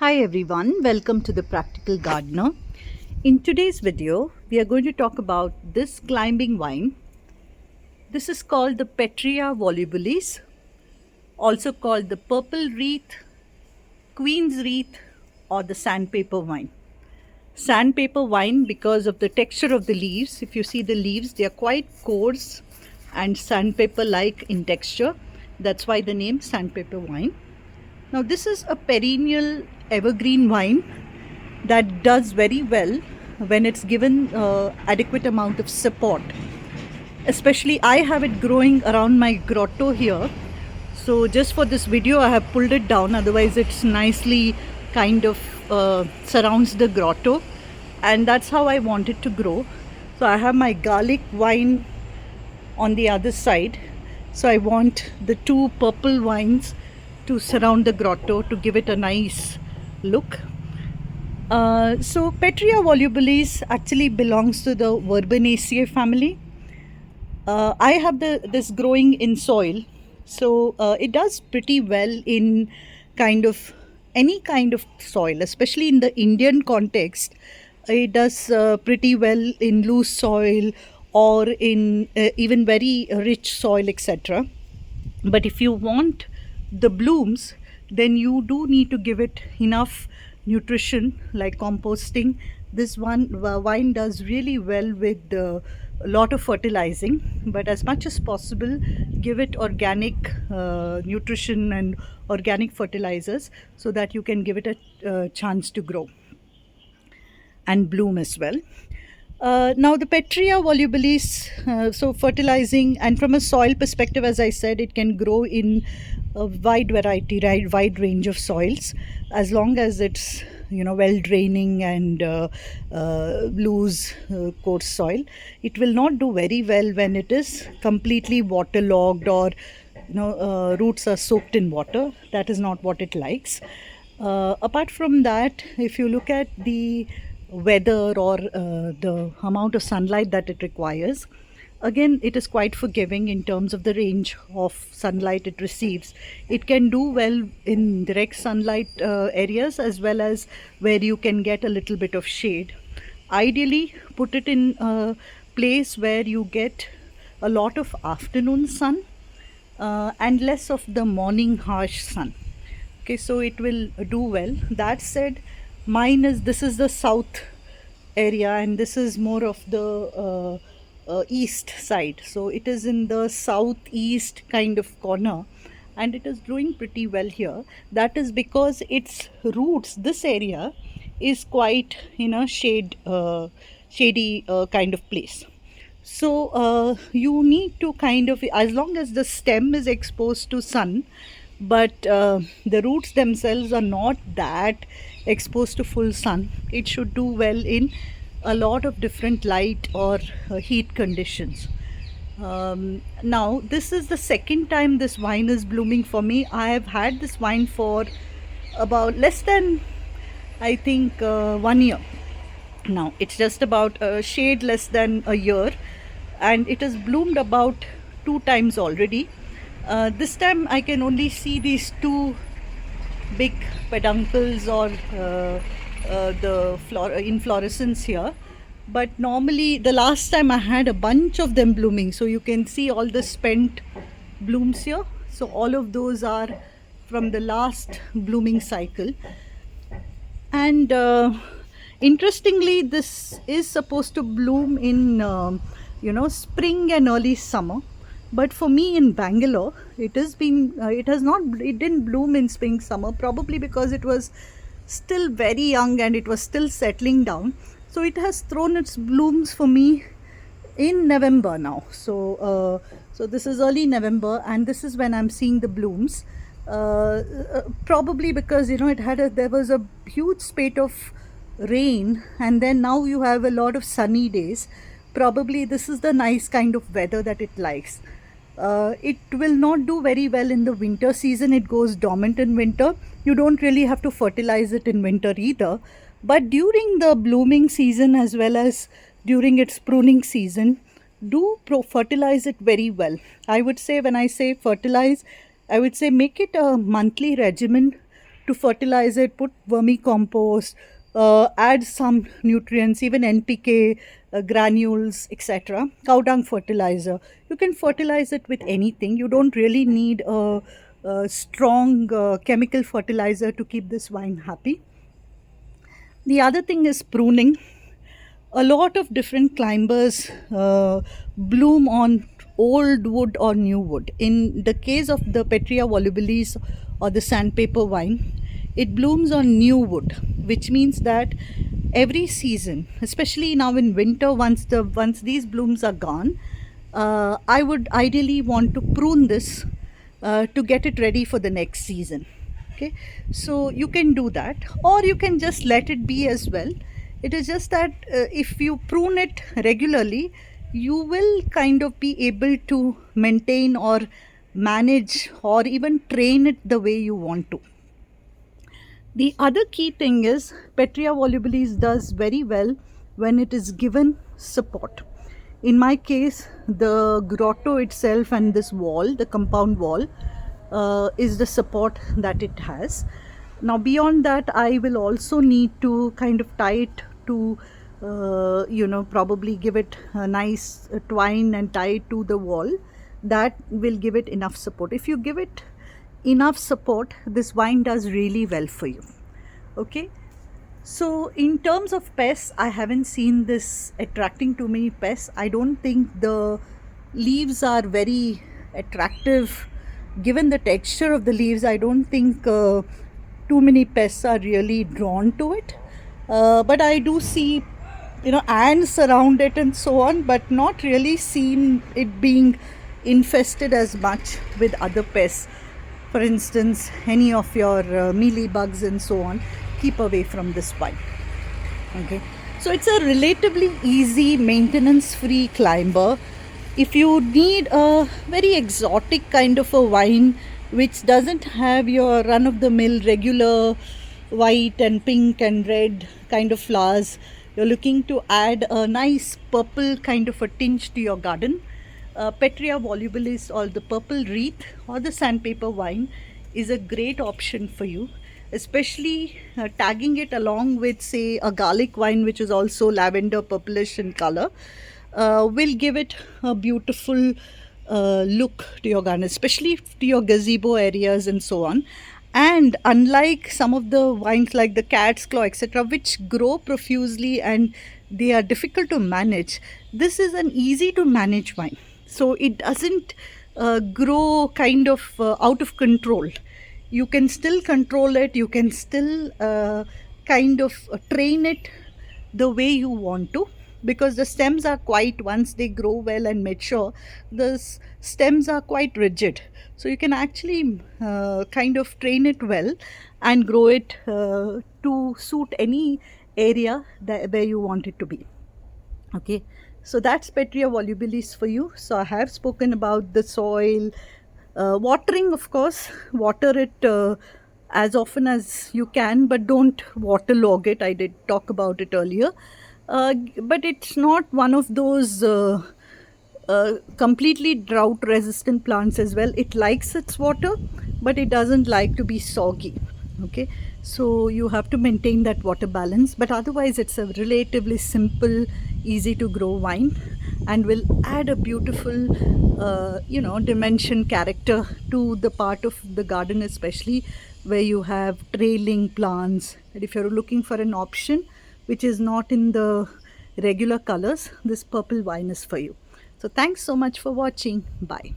Hi everyone, welcome to the Practical Gardener. In today's video, we are going to talk about this climbing vine. This is called the Petrea Volubilis, also called the purple wreath, queen's wreath, or the sandpaper vine. Sandpaper vine because of the texture of the leaves. If you see the leaves, they are quite coarse and sandpaper-like in texture. That's why the name sandpaper vine. Now this is a perennial evergreen vine that does very well when it's given adequate amount of support. Especially I have it growing around my grotto here. So just for this video I have pulled it down, otherwise it's nicely kind of surrounds the grotto, and that's how I want it to grow. So I have my garlic vine on the other side. So I want the two purple vines to surround the grotto to give it a nice look. So Petrea volubilis actually belongs to the Verbanaceae family. I have this growing in soil, so it does pretty well in kind of any kind of soil, especially in the Indian context. It does pretty well in loose soil or in even very rich soil, etc. But if you want the blooms, then you do need to give it enough nutrition like composting. This vine does really well with a lot of fertilizing, but as much as possible give it organic nutrition and organic fertilizers so that you can give it a chance to grow and bloom as well. Now the Petrea volubilis, so fertilizing, and from a soil perspective, as I said, it can grow in a wide variety, right, wide range of soils, as long as it's well draining and loose coarse soil. It will not do very well when it is completely waterlogged or roots are soaked in water. That is not what it likes. Apart from that, if you look at the weather or the amount of sunlight that it requires, again it is quite forgiving in terms of the range of sunlight it receives. It can do well in direct sunlight areas as well as where you can get a little bit of shade. Ideally put it in a place where you get a lot of afternoon sun and less of the morning harsh sun. Okay, so it will do well. That said, this is the south area and this is more of the east side, so it is in the southeast kind of corner and it is growing pretty well here. That is because its roots, this area is quite in a shady kind of place. So you need to kind of, as long as the stem is exposed to sun, but the roots themselves are not that exposed to full sun, it should do well in a lot of different light or heat conditions. Now this is the second time this vine is blooming for me. I have had this vine for about less than, I think, 1 year now. It's just about a shade less than a year and it has bloomed about 2 times already. This time I can only see these two big peduncles or the inflorescence here, but normally the last time I had a bunch of them blooming, so you can see all the spent blooms here. So all of those are from the last blooming cycle. And interestingly, this is supposed to bloom in spring and early summer. But for me in Bangalore, it didn't bloom in spring summer, probably because it was still very young and it was still settling down. So it has thrown its blooms for me in November now. So this is early November and this is when I'm seeing the blooms. Probably because there was a huge spate of rain and then now you have a lot of sunny days. Probably this is the nice kind of weather that it likes. It will not do very well in the winter season. It goes dormant in winter. You don't really have to fertilize it in winter either. But during the blooming season as well as during its pruning season, do fertilize it very well. I would say, when I say fertilize, I would say make it a monthly regimen to fertilize it, put vermicompost, add some nutrients, even NPK, granules, etc. Cow dung fertilizer. You can fertilize it with anything. You don't really need a strong chemical fertilizer to keep this vine happy. The other thing is pruning. A lot of different climbers bloom on old wood or new wood. In the case of the Petrea volubilis or the sandpaper vine, it blooms on new wood, which means that every season, especially now in winter, once these blooms are gone, I would ideally want to prune this to get it ready for the next season. Okay, so you can do that, or you can just let it be as well. It is just that if you prune it regularly, you will kind of be able to maintain or manage or even train it the way you want to. The other key thing is Petrea volubilis does very well when it is given support. In my case, the grotto itself and this wall, the compound wall, is the support that it has. Now beyond that, I will also need to kind of tie it to probably give it a nice twine and tie it to the wall. That will give it enough support. If you give it enough support, this vine does really well for you. Okay, so in terms of pests, I haven't seen this attracting too many pests. I don't think the leaves are very attractive. Given the texture of the leaves, I don't think too many pests are really drawn to it. But I do see, ants around it and so on, but not really seen it being infested as much with other pests. For instance, any of your mealy bugs and so on, keep away from this vine. Okay, so it's a relatively easy, maintenance-free climber. If you need a very exotic kind of a vine which doesn't have your run-of-the-mill regular white and pink and red kind of flowers, you're looking to add a nice purple kind of a tinge to your garden, Petrea volubilis or the purple wreath or the sandpaper vine is a great option for you, especially tagging it along with, say, a garlic vine which is also lavender purplish in color. Will give it a beautiful look to your garden, especially to your gazebo areas and so on. And unlike some of the vines like the cat's claw, etc., which grow profusely and they are difficult to manage, this is an easy to manage vine. So it doesn't grow kind of out of control. You can still control it, you can still kind of train it the way you want to, because the stems are quite, once they grow well and mature, the stems are quite rigid. So you can actually kind of train it well and grow it to suit any area where you want it to be. Okay, so that's Petrea volubilis for you. So I have spoken about the soil, watering, of course, water it as often as you can, but don't waterlog it. I did talk about it earlier. But it's not one of those completely drought resistant plants as well. It likes its water, but it doesn't like to be soggy. Okay, so you have to maintain that water balance, but otherwise it's a relatively simple, easy to grow vine and will add a beautiful dimension, character to the part of the garden, especially where you have trailing plants. And if you're looking for an option which is not in the regular colors, this purple vine is for you. So thanks so much for watching. Bye.